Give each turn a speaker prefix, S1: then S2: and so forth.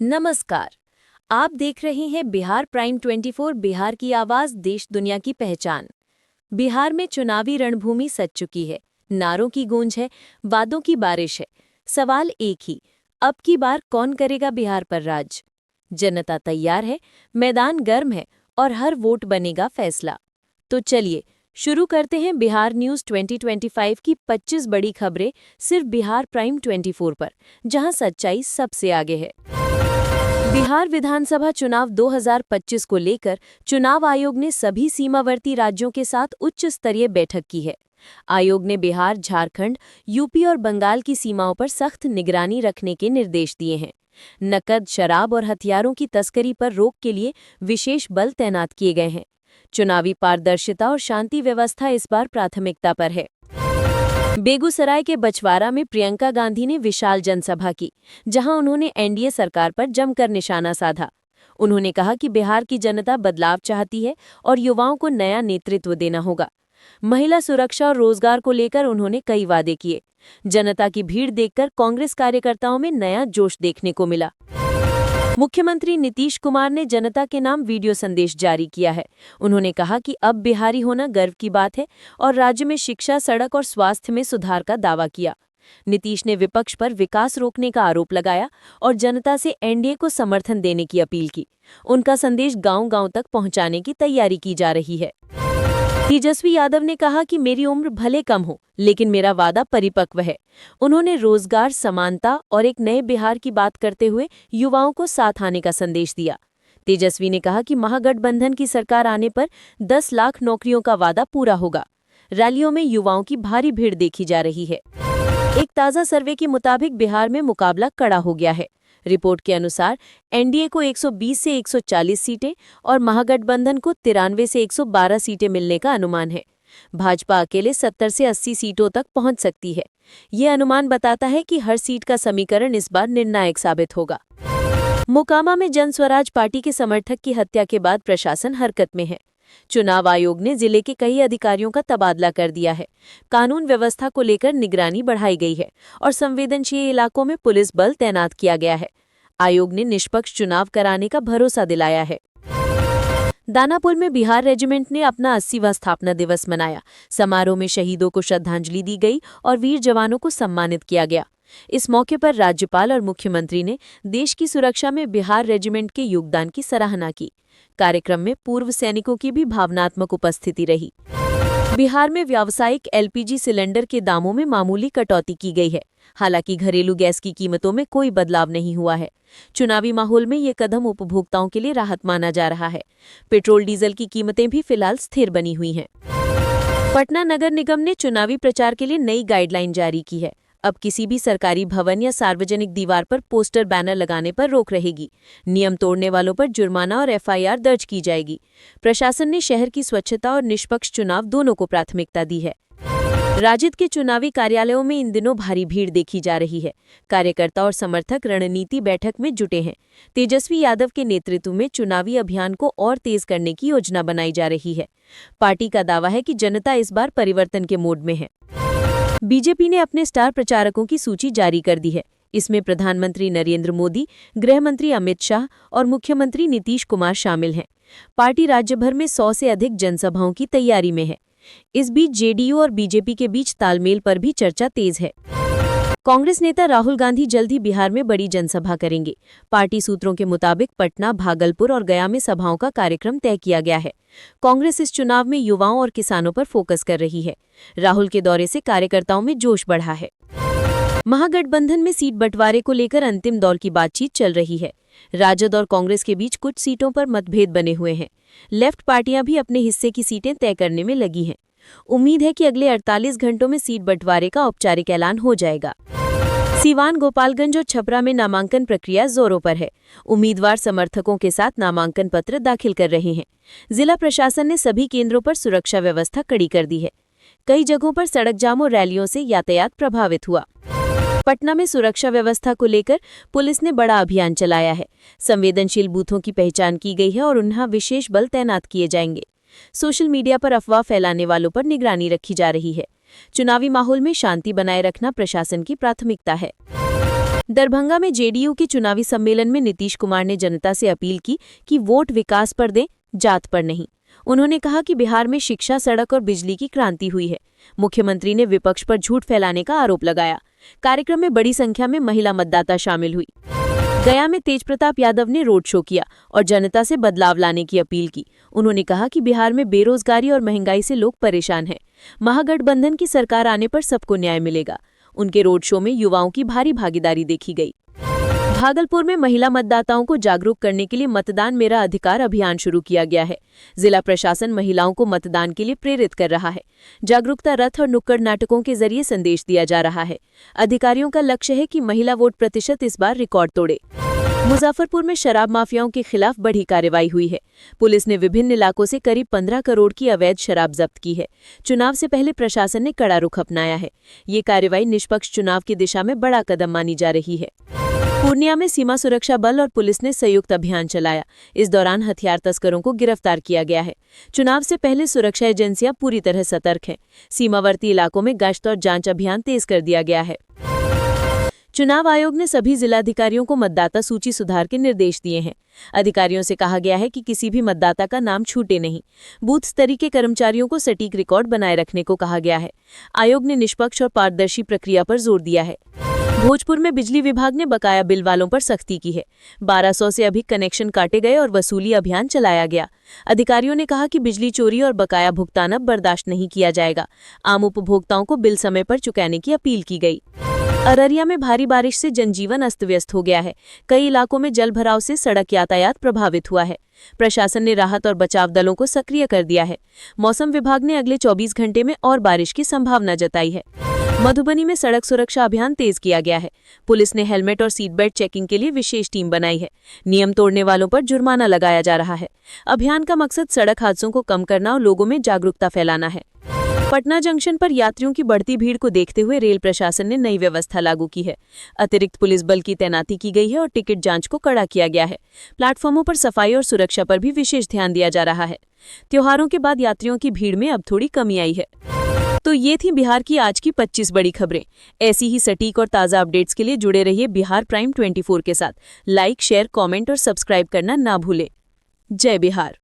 S1: नमस्कार। आप देख रहे हैं बिहार प्राइम 24, बिहार की आवाज, देश दुनिया की पहचान। बिहार में चुनावी रणभूमि सज चुकी है। नारों की गूंज है, वादों की बारिश है। सवाल एक ही, अब की बार कौन करेगा बिहार पर राज? जनता तैयार है, मैदान गर्म है और हर वोट बनेगा फैसला। तो चलिए शुरू करते हैं बिहार न्यूज 2025 की 25 बड़ी खबरें सिर्फ बिहार प्राइम 24 पर, जहां सच्चाई सबसे आगे है। बिहार विधानसभा चुनाव 2025 को लेकर चुनाव आयोग ने सभी सीमावर्ती राज्यों के साथ उच्च स्तरीय बैठक की है। आयोग ने बिहार, झारखंड, यूपी और बंगाल की सीमाओं पर सख्त निगरानी रखने के निर्देश दिए हैं। नकद, शराब और हथियारों की तस्करी पर रोक के लिए विशेष बल तैनात किए गए हैं। चुनावी पारदर्शिता और शांति व्यवस्था इस बार प्राथमिकता पर है। बेगूसराय के बछवाड़ा में प्रियंका गांधी ने विशाल जनसभा की, जहां उन्होंने एनडीए सरकार पर जमकर निशाना साधा। उन्होंने कहा कि बिहार की जनता बदलाव चाहती है और युवाओं को नया नेतृत्व देना होगा। महिला सुरक्षा और रोजगार को लेकर उन्होंने कई वादे किए। जनता की भीड़ देखकर कांग्रेस कार्यकर्ताओं में नया जोश देखने को मिला। मुख्यमंत्री नीतीश कुमार ने जनता के नाम वीडियो संदेश जारी किया है। उन्होंने कहा कि अब बिहारी होना गर्व की बात है और राज्य में शिक्षा, सड़क और स्वास्थ्य में सुधार का दावा किया। नीतीश ने विपक्ष पर विकास रोकने का आरोप लगाया और जनता से एनडीए को समर्थन देने की अपील की। उनका संदेश गांव-गांव तक पहुंचाने की तैयारी की जा रही है। तेजस्वी यादव ने कहा कि मेरी उम्र भले कम हो, लेकिन मेरा वादा परिपक्व है। उन्होंने रोजगार, समानता और एक नए बिहार की बात करते हुए युवाओं को साथ आने का संदेश दिया। तेजस्वी ने कहा कि महागठबंधन की सरकार आने पर 10 लाख नौकरियों का वादा पूरा होगा। रैलियों में युवाओं की भारी भीड़ देखी जा रही है। एक ताज़ा सर्वे के मुताबिक बिहार में मुकाबला कड़ा हो गया है। रिपोर्ट के अनुसार एनडीए को 120 से 140 सीटें और महागठबंधन को 93 से 112 सीटें मिलने का अनुमान है। भाजपा अकेले 70 से 80 सीटों तक पहुंच सकती है। ये अनुमान बताता है कि हर सीट का समीकरण इस बार निर्णायक साबित होगा। मोकामा में जन स्वराज पार्टी के समर्थक की हत्या के बाद प्रशासन हरकत में है। चुनाव आयोग ने जिले के कई अधिकारियों का तबादला कर दिया है। कानून व्यवस्था को लेकर निगरानी बढ़ाई गई है और संवेदनशील इलाकों में पुलिस बल तैनात किया गया है। आयोग ने निष्पक्ष चुनाव कराने का भरोसा दिलाया है। दानापुर में बिहार रेजिमेंट ने अपना 80वां स्थापना दिवस मनाया। समारोह में शहीदों को श्रद्धांजलि दी गई और वीर जवानों को सम्मानित किया गया। इस मौके पर राज्यपाल और मुख्यमंत्री ने देश की सुरक्षा में बिहार रेजिमेंट के योगदान की सराहना की। कार्यक्रम में पूर्व सैनिकों की भी भावनात्मक उपस्थिति रही। बिहार में व्यावसायिक एलपीजी सिलेंडर के दामों में मामूली कटौती की गई है। हालांकि घरेलू गैस की कीमतों में कोई बदलाव नहीं हुआ है। चुनावी माहौल में ये कदम उपभोक्ताओं के लिए राहत माना जा रहा है। पेट्रोल, डीजल की कीमतें भी फिलहाल स्थिर बनी हुई हैं। पटना नगर निगम ने चुनावी प्रचार के लिए नई गाइडलाइन जारी की है। अब किसी भी सरकारी भवन या सार्वजनिक दीवार पर पोस्टर, बैनर लगाने पर रोक रहेगी। नियम तोड़ने वालों पर जुर्माना और एफआईआर दर्ज की जाएगी। प्रशासन ने शहर की स्वच्छता और निष्पक्ष चुनाव दोनों को प्राथमिकता दी है। राजद के चुनावी कार्यालयों में इन दिनों भारी भीड़ देखी जा रही है। कार्यकर्ता और समर्थक रणनीति बैठक में जुटे हैं। तेजस्वी यादव के नेतृत्व में चुनावी अभियान को और तेज करने की योजना बनाई जा रही है। पार्टी का दावा है कि जनता इस बार परिवर्तन के मोड में है। बीजेपी ने अपने स्टार प्रचारकों की सूची जारी कर दी है। इसमें प्रधानमंत्री नरेंद्र मोदी, गृह मंत्री अमित शाह और मुख्यमंत्री नीतीश कुमार शामिल हैं। पार्टी राज्य भर में 100 से अधिक जनसभाओं की तैयारी में है। इस बीच जेडीयू और बीजेपी के बीच तालमेल पर भी चर्चा तेज है। कांग्रेस नेता राहुल गांधी जल्द ही बिहार में बड़ी जनसभा करेंगे। पार्टी सूत्रों के मुताबिक पटना, भागलपुर और गया में सभाओं का कार्यक्रम तय किया गया है। कांग्रेस इस चुनाव में युवाओं और किसानों पर फोकस कर रही है। राहुल के दौरे से कार्यकर्ताओं में जोश बढ़ा है। महागठबंधन में सीट बंटवारे को लेकर अंतिम दौर की बातचीत चल रही है। राजद और कांग्रेस के बीच कुछ सीटों पर मतभेद बने हुए हैं। लेफ्ट पार्टियां भी अपने हिस्से की सीटें तय करने में लगी हैं। उम्मीद है कि अगले 48 घंटों में सीट बंटवारे का औपचारिक ऐलान हो जाएगा। सीवान, गोपालगंज और छपरा में नामांकन प्रक्रिया जोरों पर है। उम्मीदवार समर्थकों के साथ नामांकन पत्र दाखिल कर रहे हैं। जिला प्रशासन ने सभी केंद्रों पर सुरक्षा व्यवस्था कड़ी कर दी है। कई जगहों पर सड़क जाम और रैलियों से यातायात प्रभावित हुआ। पटना में सुरक्षा व्यवस्था को लेकर पुलिस ने बड़ा अभियान चलाया है। संवेदनशील बूथों की पहचान की गई है और उन्हें विशेष बल तैनात किए जाएंगे। सोशल मीडिया पर अफवाह फैलाने वालों पर निगरानी रखी जा रही है। चुनावी माहौल में शांति बनाए रखना प्रशासन की प्राथमिकता है। दरभंगा में जेडीयू के चुनावी सम्मेलन में नीतीश कुमार ने जनता से अपील की कि वोट विकास पर दें, जात पर नहीं। उन्होंने कहा कि बिहार में शिक्षा, सड़क और बिजली की क्रांति हुई है। मुख्यमंत्री ने विपक्ष पर झूठ फैलाने का आरोप लगाया। कार्यक्रम में बड़ी संख्या में महिला मतदाता शामिल हुई। गया में तेजप्रताप यादव ने रोड शो किया और जनता से बदलाव लाने की अपील की। उन्होंने कहा कि बिहार में बेरोजगारी और महंगाई से लोग परेशान हैं। महागठबंधन की सरकार आने पर सबको न्याय मिलेगा। उनके रोड शो में युवाओं की भारी भागीदारी देखी गई। भागलपुर में महिला मतदाताओं को जागरूक करने के लिए मतदान मेरा अधिकार अभियान शुरू किया गया है। जिला प्रशासन महिलाओं को मतदान के लिए प्रेरित कर रहा है। जागरूकता रथ और नुक्कड़ नाटकों के जरिए संदेश दिया जा रहा है। अधिकारियों का लक्ष्य है कि महिला वोट प्रतिशत इस बार रिकॉर्ड तोड़े। मुजफ्फरपुर में शराब माफियाओं के खिलाफ बड़ी कार्रवाई हुई है। पुलिस ने विभिन्न इलाकों से करीब 15 करोड़ की अवैध शराब जब्त की है। चुनाव से पहले प्रशासन ने कड़ा रुख अपनाया है। ये कार्रवाई निष्पक्ष चुनाव की दिशा में बड़ा कदम मानी जा रही है। पूर्णिया में सीमा सुरक्षा बल और पुलिस ने संयुक्त अभियान चलाया। इस दौरान हथियार तस्करों को गिरफ्तार किया गया है। चुनाव से पहले सुरक्षा एजेंसियां पूरी तरह सतर्क हैं। सीमावर्ती इलाकों में गश्त और जांच अभियान तेज कर दिया गया है। चुनाव आयोग ने सभी जिलाधिकारियों को मतदाता सूची सुधार के निर्देश दिए हैं। अधिकारियों से कहा गया है कि किसी भी मतदाता का नाम छूटे नहीं। बूथ स्तरीय के कर्मचारियों को सटीक रिकॉर्ड बनाए रखने को कहा गया है। आयोग ने निष्पक्ष और पारदर्शी प्रक्रिया पर जोर दिया है। भोजपुर में बिजली विभाग ने बकाया बिल वालों पर सख्ती की है। 1200 से अधिक कनेक्शन काटे गए और वसूली अभियान चलाया गया। अधिकारियों ने कहा कि बिजली चोरी और बकाया भुगतान अब बर्दाश्त नहीं किया जाएगा। आम उपभोक्ताओं को बिल समय पर चुकाने की अपील की गई। अररिया में भारी बारिश से जनजीवन अस्त व्यस्त हो गया है। कई इलाकों में जल भराव से सड़क यातायात प्रभावित हुआ है। प्रशासन ने राहत और बचाव दलों को सक्रिय कर दिया है। मौसम विभाग ने अगले 24 घंटे में और बारिश की संभावना जताई है। मधुबनी में सड़क सुरक्षा अभियान तेज किया गया है। पुलिस ने हेलमेट और सीट बेल्ट चेकिंग के लिए विशेष टीम बनाई है। नियम तोड़ने वालों पर जुर्माना लगाया जा रहा है। अभियान का मकसद सड़क हादसों को कम करना और लोगों में जागरूकता फैलाना है। पटना जंक्शन पर यात्रियों की बढ़ती भीड़ को देखते हुए रेल प्रशासन ने नई व्यवस्था लागू की है। अतिरिक्त पुलिस बल की तैनाती की गई है और टिकट जांच को कड़ा किया गया है। प्लेटफॉर्मों पर सफाई और सुरक्षा पर भी विशेष ध्यान दिया जा रहा है। त्योहारों के बाद यात्रियों की भीड़ में अब थोड़ी कमी आई है। तो ये थी बिहार की आज की 25 बड़ी खबरें। ऐसी ही सटीक और ताज़ा अपडेट्स के लिए जुड़े रहिए बिहार प्राइम 24 के साथ। लाइक, शेयर, कमेंट और सब्सक्राइब करना ना भूलें। जय बिहार।